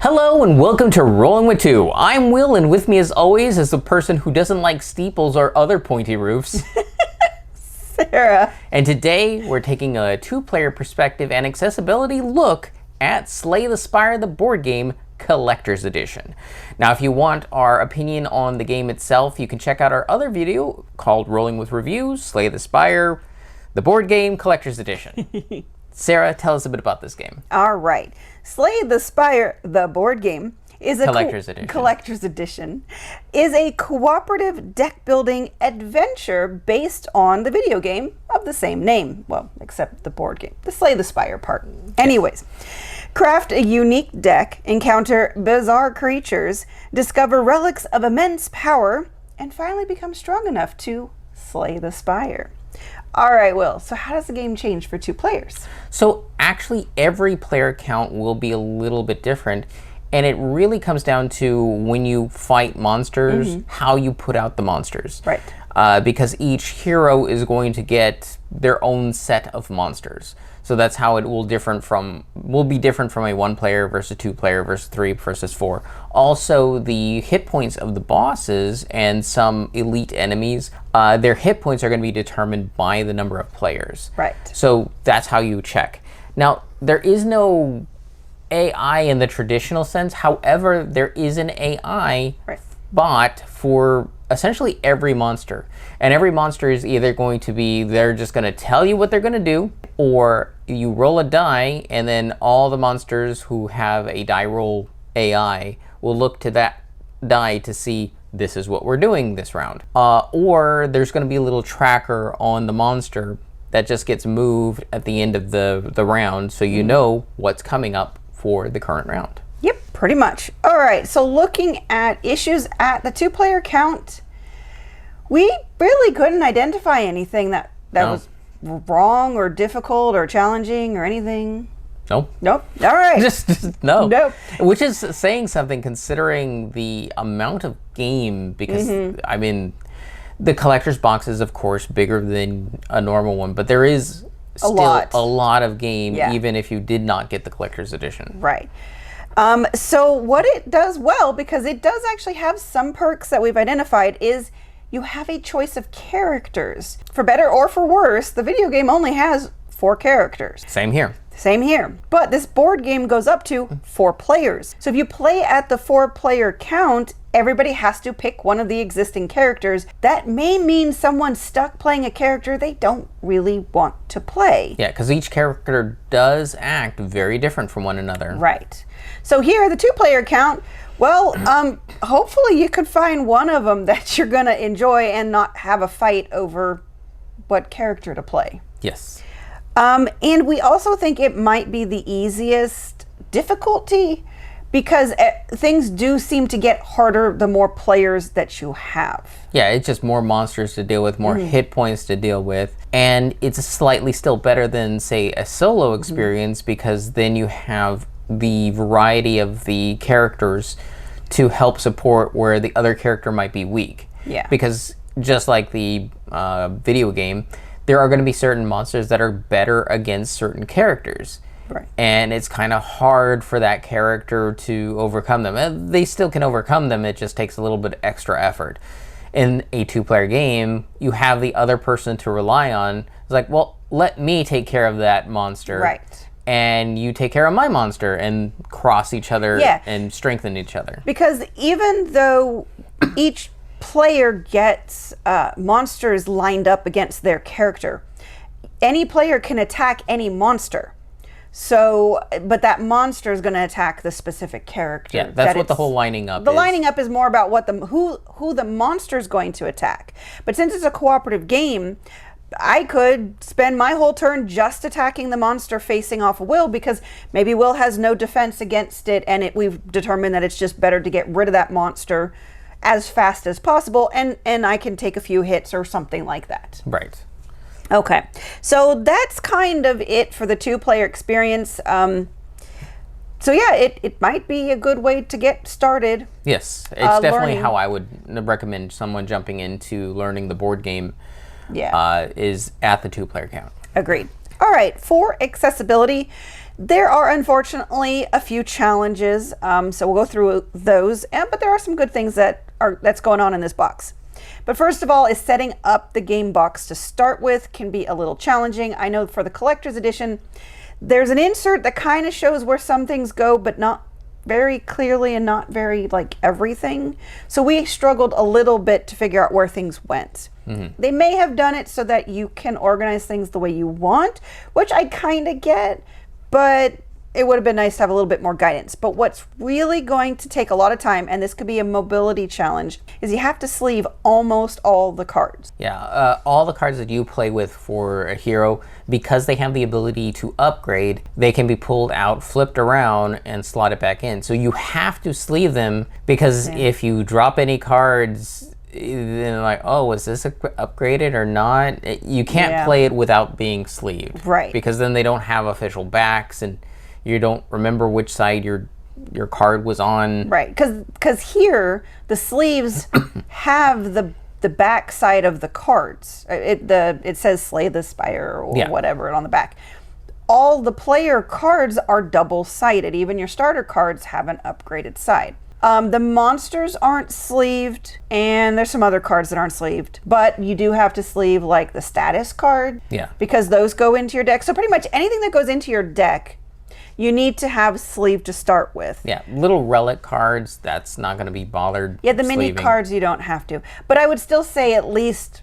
Hello and welcome to Rolling with Two. I'm Will, and with me as always is the person who doesn't like steeples or other pointy roofs, Sarah. And today we're taking a two-player perspective and accessibility look at Slay the Spire, the board game Collector's Edition. Now, if you want our opinion on the game itself, you can check out our other video called Rolling with Reviews, Slay the Spire, the board game Collector's Edition. Sarah, tell us a bit about this game. All right. Slay the Spire, the board game, is a Collector's Edition is a cooperative deck-building adventure based on the video game of the same name. Well, except the board game, the Slay the Spire part. Anyways, craft a unique deck, encounter bizarre creatures, discover relics of immense power, and finally become strong enough to slay the spire. All right, Will, so how does the game change for two players? So actually every player count will be a little bit different, and it really comes down to when you fight monsters, how you put out the monsters. Right. Because each hero is going to get their own set of monsters. So that's how it will be different from a one player versus two player versus three versus four. Also, the hit points of the bosses and some elite enemies, their hit points are going to be determined by the number of players. Right. So that's how you check. Now, there is no AI in the traditional sense. However, there is an AI bot for essentially every monster. And every monster is either going to be, they're just going to tell you what they're going to do, or you roll a die and then all the monsters who have a die roll AI will look to that die to see this is what we're doing this round. Or there's going to be a little tracker on the monster that just gets moved at the end of the round, so you know what's coming up for the current round. Yep, pretty much. All right, so looking at issues at the two-player count, we really couldn't identify anything that was wrong or difficult or challenging or anything. Nope. All right. Just no. Nope. Which is saying something considering the amount of game, because I mean, the collector's box is of course bigger than a normal one, but there is still a lot of game, even if you did not get the collector's edition. Right. So what it does well, because it does actually have some perks that we've identified, is you have a choice of characters. For better or for worse, the video game only has 4 characters. Same here. Same here. But this board game goes up to 4 players. So if you play at the 4-player count, everybody has to pick one of the existing characters. That may mean someone's stuck playing a character they don't really want to play. Yeah, because each character does act very different from one another. Right. So here, the 2-player count, well, hopefully you could find one of them that you're going to enjoy and not have a fight over what character to play. Yes. And we also think it might be the easiest difficulty, because things do seem to get harder the more players that you have. Yeah, it's just more monsters to deal with, more hit points to deal with, and it's slightly still better than, say, a solo experience, because then you have the variety of the characters to help support where the other character might be weak. Yeah. Because just like the video game, there are going to be certain monsters that are better against certain characters. Right. And it's kind of hard for that character to overcome them. They still can overcome them, it just takes a little bit extra effort. In a 2-player game, you have the other person to rely on. It's like, well, let me take care of that monster. Right. And you take care of my monster, and cross each other and strengthen each other. Because even though each player gets monsters lined up against their character, any player can attack any monster. So, but that monster is going to attack the specific character. Yeah, that's what the whole lining up is. The lining up is more about what who the monster is going to attack. But since it's a cooperative game, I could spend my whole turn just attacking the monster facing off Will, because maybe Will has no defense against it, and we've determined that it's just better to get rid of that monster as fast as possible, and I can take a few hits or something like that. Right. Okay, so that's kind of it for the 2-player experience. So yeah, it might be a good way to get started. Yes, it's definitely how I would recommend someone jumping into learning the board game. Is at the 2-player count. Agreed. All right, for accessibility, There are unfortunately a few challenges, so we'll go through those, but there are some good things that's going on in this box. But first of all is setting up the game box to start with can be a little challenging. I know for the collector's edition, there's an insert that kind of shows where some things go, but not very clearly and not very like everything. So we struggled a little bit to figure out where things went. They may have done it so that you can organize things the way you want, which I kind of get, but it would have been nice to have a little bit more guidance. But what's really going to take a lot of time, and this could be a mobility challenge, is you have to sleeve almost all the cards. Yeah, all the cards that you play with for a hero, because they have the ability to upgrade, they can be pulled out, flipped around, and slotted back in. So you have to sleeve them, because if you drop any cards, then like, oh, was this upgraded or not? You can't play it without being sleeved. Right. Because then they don't have official backs, and you don't remember which side your card was on. Right, because here the sleeves have the back side of the cards. It says Slay the Spire or whatever on the back. All the player cards are double-sided. Even your starter cards have an upgraded side. The monsters aren't sleeved, and there's some other cards that aren't sleeved, but you do have to sleeve like the status card. Yeah. Because those go into your deck. So pretty much anything that goes into your deck, you need to have sleeved to start with. Yeah, little relic cards, that's not going to be bothered. Yeah, the mini cards you don't have to. But I would still say at least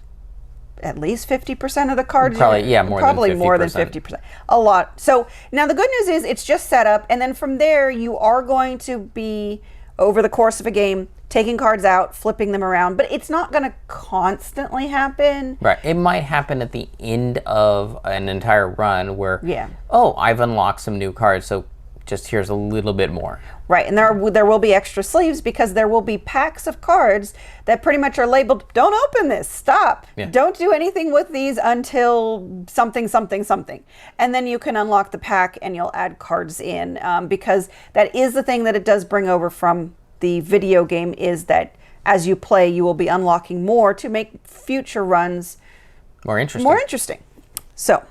50% of the cards. Probably more than 50%. A lot. So now the good news is it's just set up, and then from there you are going to be, over the course of a game, taking cards out, flipping them around, but it's not going to constantly happen. Right. It might happen at the end of an entire run where, oh, I've unlocked some new cards, so just here's a little bit more. Right, and there will be extra sleeves because there will be packs of cards that pretty much are labeled, don't open this, stop. Yeah. Don't do anything with these until something, something, something. And then you can unlock the pack and you'll add cards in because that is the thing that it does bring over from the video game, is that as you play, you will be unlocking more to make future runs more interesting. So,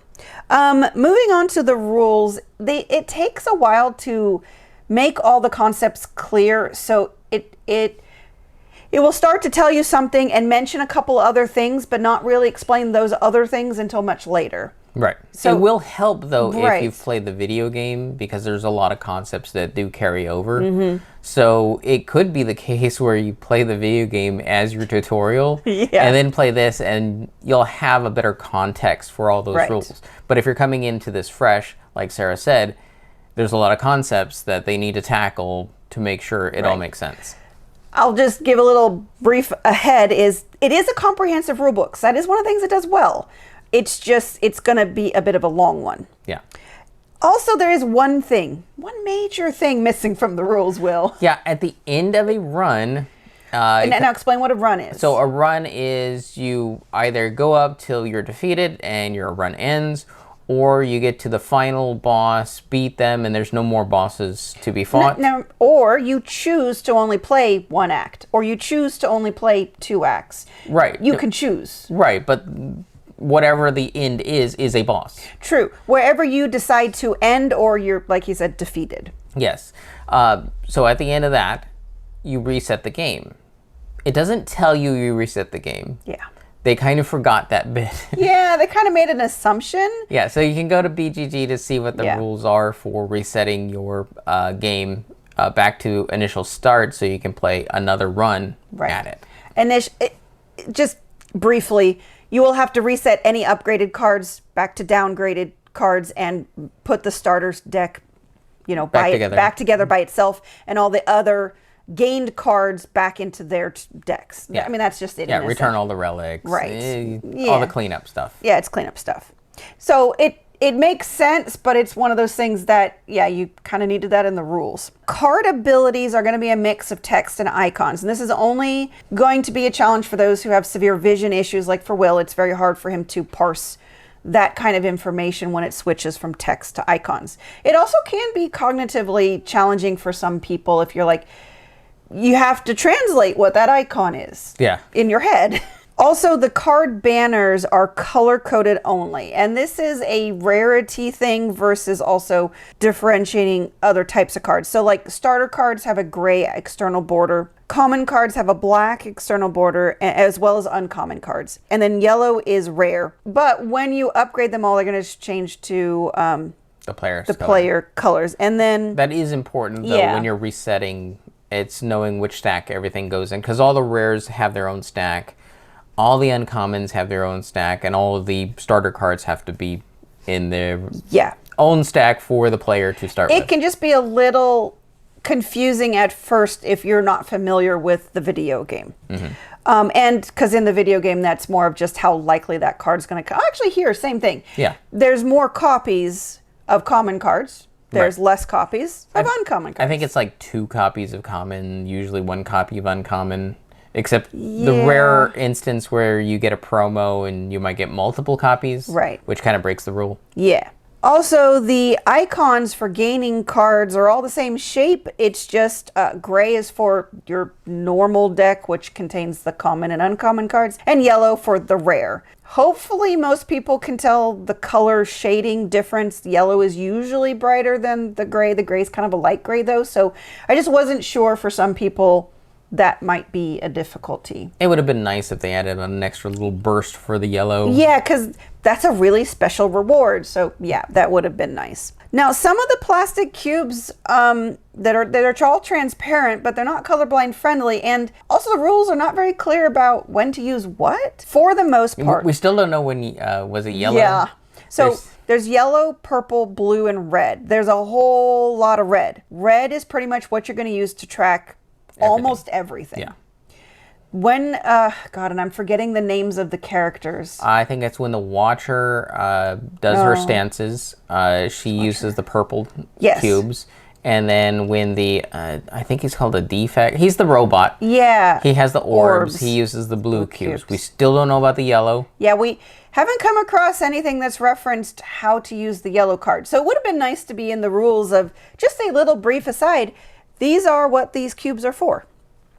moving on to the rules, it takes a while to make all the concepts clear. So it will start to tell you something and mention a couple other things, but not really explain those other things until much later. Right. So it will help, though, if you've played the video game, because there's a lot of concepts that do carry over. So it could be the case where you play the video game as your tutorial and then play this, and you'll have a better context for all those rules. But if you're coming into this fresh, like Sarah said, there's a lot of concepts that they need to tackle to make sure it all makes sense. I'll just give a little brief ahead. It is a comprehensive rule book. So that is one of the things it does well. It's going to be a bit of a long one. Yeah. Also, there is one major thing missing from the rules, Will. Yeah, at the end of a run... now explain what a run is. So a run is you either go up till you're defeated and your run ends, or you get to the final boss, beat them, and there's no more bosses to be fought. Or you choose to only play one act, or you choose to only play 2 acts. Right. You can choose. Right, but whatever the end is a boss. True. Wherever you decide to end, or you're, like you said, defeated. Yes. So at the end of that, you reset the game. It doesn't tell you reset the game. Yeah. They kind of forgot that bit. Yeah, they kind of made an assumption. Yeah, so you can go to BGG to see what the rules are for resetting your game back to initial start, so you can play another run at it. And just briefly, you will have to reset any upgraded cards back to downgraded cards and put the starter's deck, back together by itself, and all the other gained cards back into their decks. Yeah. I mean, that's just it. Yeah, return all the relics. Right. All the cleanup stuff. Yeah, it's cleanup stuff. So it makes sense, but it's one of those things that, you kind of needed that in the rules. Card abilities are going to be a mix of text and icons. And this is only going to be a challenge for those who have severe vision issues. Like for Will, it's very hard for him to parse that kind of information when it switches from text to icons. It also can be cognitively challenging for some people if you're like, you have to translate what that icon is in your head. Also, the card banners are color-coded only, and this is a rarity thing versus also differentiating other types of cards. So like starter cards have a gray external border. Common cards have a black external border, as well as uncommon cards. And then yellow is rare. But when you upgrade them all, they're going to change to the player colors. And then that is important, though, when you're resetting. It's knowing which stack everything goes in, because all the rares have their own stack. All the uncommons have their own stack, and all of the starter cards have to be in their own stack for the player to start with. It can just be a little confusing at first if you're not familiar with the video game. And because in the video game, that's more of just how likely that card's going to come. Actually, here, same thing. Yeah. There's more copies of common cards. There's less copies of uncommon cards. I think it's like 2 copies of common, usually 1 copy of uncommon. Except the rare instance where you get a promo and you might get multiple copies, which kind of breaks the rule. Yeah. Also, the icons for gaining cards are all the same shape. It's just gray is for your normal deck, which contains the common and uncommon cards, and yellow for the rare. Hopefully, most people can tell the color shading difference. Yellow is usually brighter than the gray. The gray is kind of a light gray, though, so I just wasn't sure for some people that might be a difficulty. It would have been nice if they added an extra little burst for the yellow. Yeah, because that's a really special reward. So yeah, that would have been nice. Now, some of the plastic cubes that are all transparent, but they're not colorblind friendly. And also the rules are not very clear about when to use what, for the most part. We still don't know when, was it yellow? Yeah. So there's yellow, purple, blue, and red. There's a whole lot of red. Red is pretty much what you're going to use to track almost everything. Yeah. When, God, and I'm forgetting the names of the characters. I think it's when the Watcher does her stances. She uses the purple cubes. And then when the, I think he's called a defect. He's the robot. Yeah. He has the orbs. He uses the blue cubes. We still don't know about the yellow. Yeah, we haven't come across anything that's referenced how to use the yellow card. So it would have been nice to be in the rules of just a little brief aside. These are what these cubes are for.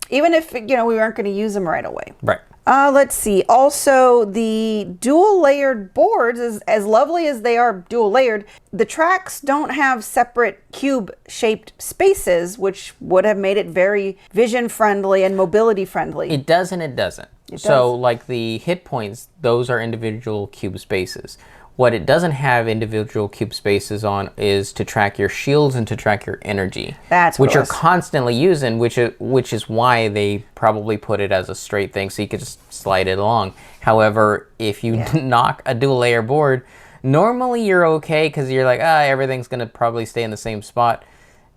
Even if, we weren't going to use them right away. Right. Let's see. Also, the dual layered boards, as lovely as they are dual layered, the tracks don't have separate cube shaped spaces, which would have made it very vision friendly and mobility friendly. It does and it doesn't. So like the hit points, those are individual cube spaces. What it doesn't have individual cube spaces on is to track your shields and to track your energy. Which you're constantly using, which is why they probably put it as a straight thing, so you could just slide it along. However, if you knock a dual layer board, normally you're okay because you're like, everything's going to probably stay in the same spot,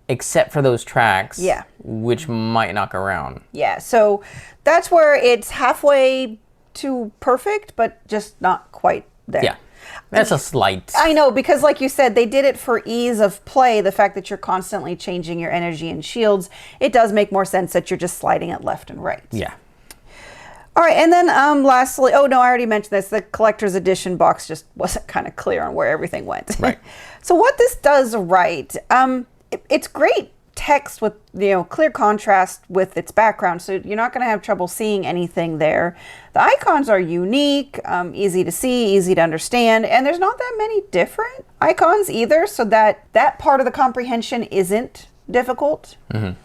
except for those tracks, which might knock around. Yeah, so that's where it's halfway to perfect, but just not quite there. Yeah. That's a slight. I know, because like you said, they did it for ease of play. The fact that you're constantly changing your energy and shields, it does make more sense that you're just sliding it left and right. Yeah. All right, and then lastly, I already mentioned this, the collector's edition box just wasn't kind of clear on where everything went. Right. So what this does right, it's great text with clear contrast with its background, so you're not going to have trouble seeing anything there. The icons are unique, easy to see, easy to understand, and there's not that many different icons either, so that part of the comprehension isn't difficult.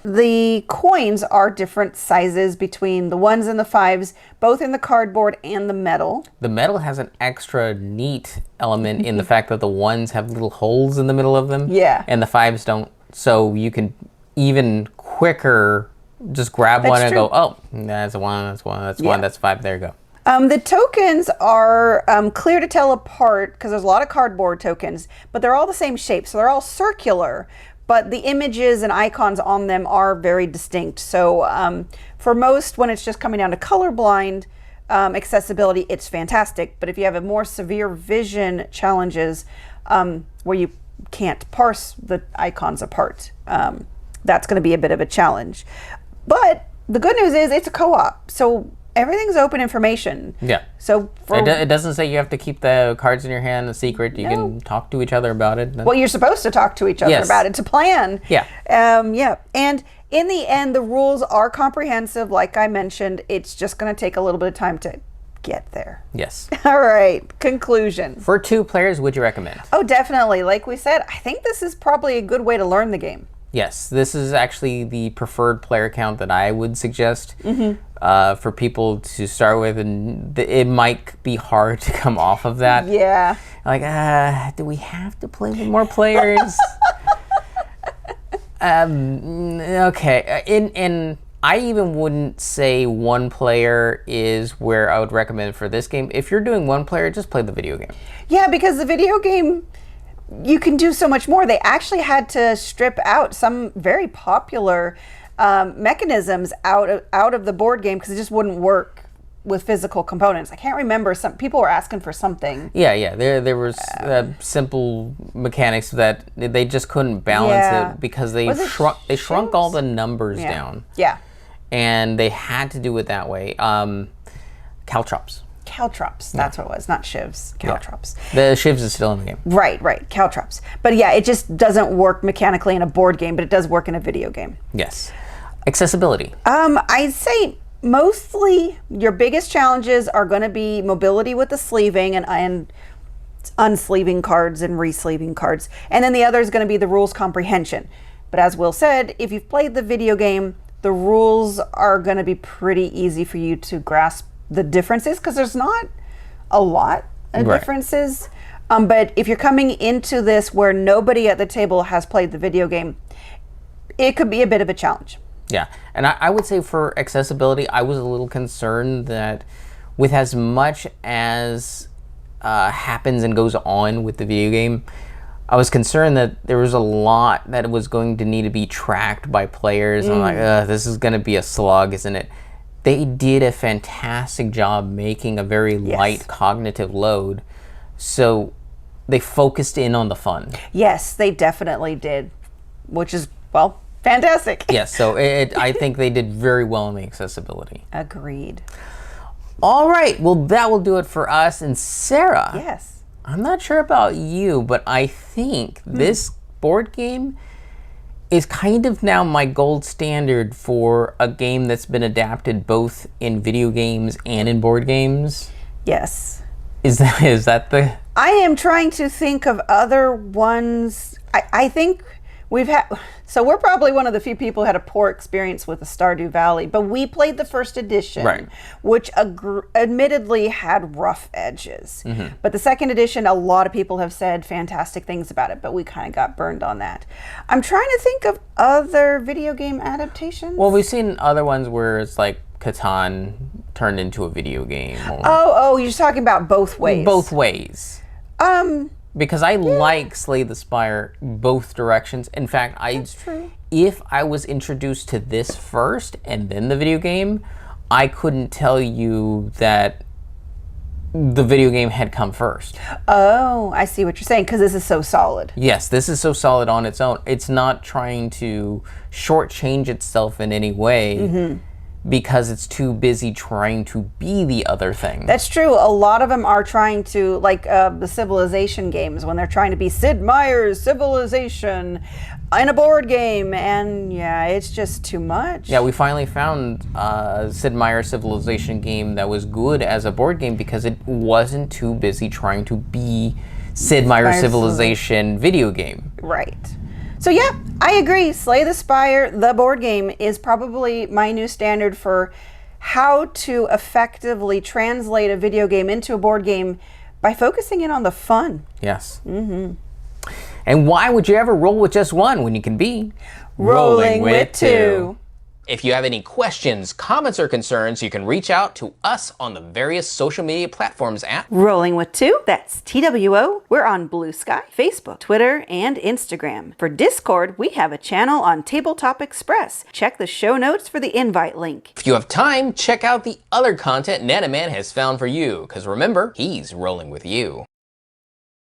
The coins are different sizes between the 1s and the 5s, both in the cardboard and the metal. The metal has an extra neat element in the fact that the 1s have little holes in the middle of them, and the 5s don't. So you can even quicker just grab one and go, that's a 1, that's 1, that's 1, that's 5, there you go. The tokens are clear to tell apart because there's a lot of cardboard tokens, but they're all the same shape. So they're all circular, but the images and icons on them are very distinct. So for most, when it's just coming down to colorblind accessibility, it's fantastic. But if you have a more severe vision challenges where you can't parse the icons apart, that's going to be a bit of a challenge. But the good news is it's a co-op, so everything's open information. Yeah. So it doesn't say you have to keep the cards in your hand a secret. You can talk to each other about it. Well, you're supposed to talk to each other about it to plan. Yeah. And in the end, the rules are comprehensive. Like I mentioned, it's just going to take a little bit of time to get there. Yes. All right, conclusion. For 2 players, would you recommend? Oh, definitely. Like we said, I think this is probably a good way to learn the game. Yes, this is actually the preferred player count that I would suggest for people to start with, and it might be hard to come off of that. Yeah. Like, do we have to play with more players? Okay, and I even wouldn't say 1 player is where I would recommend for this game. If you're doing 1 player, just play the video game. Yeah, because the video game, you can do so much more. They actually had to strip out some very popular mechanisms out of the board game because it just wouldn't work with physical components. I can't remember. Some people were asking for something. Yeah. There was simple mechanics that they just couldn't balance it because they shrunk all the numbers down. Yeah. And they had to do it that way. Caltrops. Caltrops, that's what it was, not shivs. Caltrops. Yeah. The shivs is still in the game. Right, caltrops. But yeah, it just doesn't work mechanically in a board game, but it does work in a video game. Yes. Accessibility. I'd say mostly your biggest challenges are going to be mobility with the sleeving and unsleeving cards and resleeving cards. And then the other is going to be the rules comprehension. But as Will said, if you've played the video game, the rules are going to be pretty easy for you to grasp the differences because there's not a lot of differences. But if you're coming into this where nobody at the table has played the video game, it could be a bit of a challenge. Yeah, and I would say for accessibility, I was a little concerned that with as much as happens and goes on with the video game, I was concerned that there was a lot that was going to need to be tracked by players. And I'm like, this is going to be a slog, isn't it? They did a fantastic job making a very light cognitive load. So they focused in on the fun. Yes, they definitely did, which is, well, fantastic. Yes, so I think they did very well in the accessibility. Agreed. All right, well, that will do it for us. And Sarah. Yes. I'm not sure about you, but I think this board game is kind of now my gold standard for a game that's been adapted both in video games and in board games. Yes. Is that the... I am trying to think of other ones. I think we've had... So we're probably one of the few people who had a poor experience with the Stardew Valley, but we played the first edition, which admittedly had rough edges. But the second edition, a lot of people have said fantastic things about it, but we kind of got burned on that. I'm trying to think of other video game adaptations. Well, we've seen other ones where it's like Catan turned into a video game. Oh, you're talking about both ways. Both ways. Because I like Slay the Spire both directions. In fact, if I was introduced to this first and then the video game, I couldn't tell you that the video game had come first. Oh, I see what you're saying, because this is so solid. Yes, this is so solid on its own. It's not trying to shortchange itself in any way. Because it's too busy trying to be the other thing. That's true. A lot of them are trying to, like the Civilization games, when they're trying to be Sid Meier's Civilization in a board game, and yeah, it's just too much. Yeah, we finally found a Sid Meier's Civilization game that was good as a board game because it wasn't too busy trying to be Sid Meier's Civilization video game. Right. So yeah, I agree. Slay the Spire, the board game, is probably my new standard for how to effectively translate a video game into a board game by focusing in on the fun. Yes. And why would you ever roll with just one when you can be rolling with two? If you have any questions, comments, or concerns, you can reach out to us on the various social media platforms at Rolling with Two, that's TWO. We're on Blue Sky, Facebook, Twitter, and Instagram. For Discord, we have a channel on Tabletop Express. Check the show notes for the invite link. If you have time, check out the other content Nanaman has found for you, because remember, he's rolling with you.